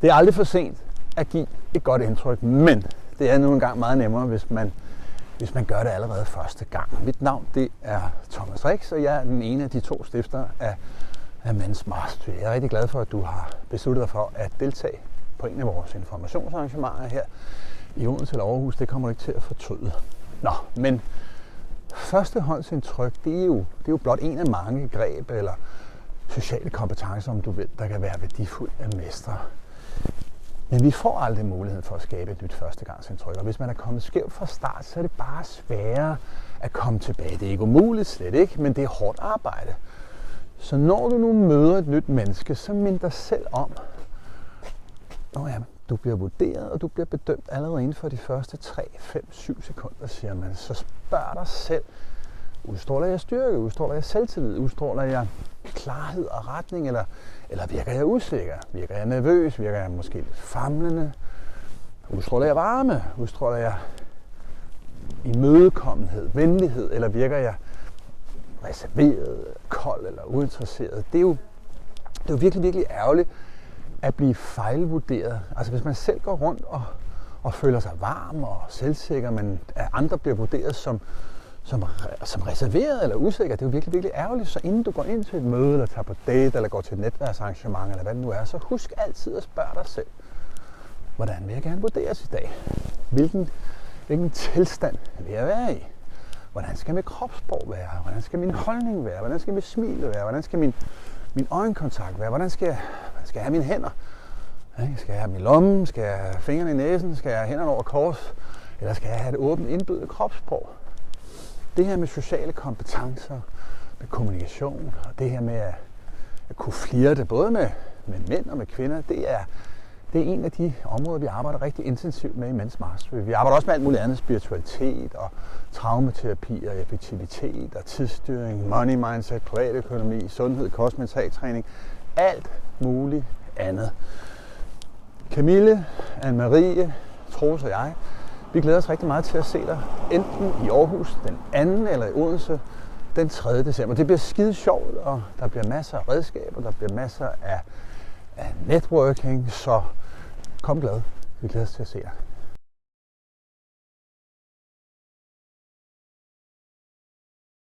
Det er aldrig for sent at give et godt indtryk, men det er nu engang meget nemmere, hvis man gør det allerede første gang. Mit navn det er Thomas Rix, og jeg er den ene af de 2 stiftere af Men's Mastery. Jeg er rigtig glad for, at du har besluttet dig for at deltage på en af vores informationsarrangementer her i Odense eller Aarhus. Det kommer du ikke til at fortryde. Nå, men førstehåndsindtryk, det er jo blot en af mange greb eller sociale kompetencer, om du vil, der kan være værdifuldt at mestre. Men vi får aldrig mulighed for at skabe et nyt førstegangsindtryk, og hvis man er kommet skævt fra start, så er det bare sværere at komme tilbage. Det er ikke umuligt, slet ikke, men det er hårdt arbejde. Så når du nu møder et nyt menneske, så mind dig selv om, du bliver vurderet, og du bliver bedømt allerede inden for de første 3, 5, 7 sekunder, siger man. Så spørg dig selv, udstråler jeg styrke, udstråler jeg selvtillid, udstråler jeg klarhed og retning, eller virker jeg usikker, virker jeg nervøs, virker jeg måske lidt famlende, udstråler jeg varme, udstråler jeg imødekommenhed, venlighed, eller virker jeg reserveret, kold eller uinteresseret. Det er jo virkelig, virkelig ærgerligt at blive fejlvurderet. Altså hvis man selv går rundt og føler sig varm og selvsikker, men at andre bliver vurderet som reserveret eller usikker, det er jo virkelig, virkelig ærgerligt. Så inden du går ind til et møde, eller tager på date, eller går til et netværksarrangement, eller hvad det nu er, så husk altid at spørge dig selv, hvordan vil jeg gerne vurderes i dag? Hvilken tilstand vil jeg være i? Hvordan skal mit kropssprog være? Hvordan skal min holdning være? Hvordan skal mit smil være? Hvordan skal min øjenkontakt være? Hvordan skal jeg have mine hænder? Skal jeg have min lomme? Skal jeg have fingrene i næsen? Skal jeg have hænderne over kors? Eller skal jeg have et åbent indbydende kropssprog? Det her med sociale kompetencer, med kommunikation, og det her med at kunne flirte både med mænd og med kvinder, det er en af de områder, vi arbejder rigtig intensivt med i Men's Mastery. Vi arbejder også med alt muligt andet, spiritualitet og traumaterapi og effektivitet og tidsstyring, money mindset, privatøkonomi, sundhed, kost, mentaltræning, alt muligt andet. Camille, Anne-Marie, Troels og jeg, vi glæder os rigtig meget til at se dig enten i Aarhus den 2. eller i Odense den 3. december. Det bliver skide sjovt, og der bliver masser af redskaber, der bliver masser af networking, så kom glad. Vi glæder os til at se dig.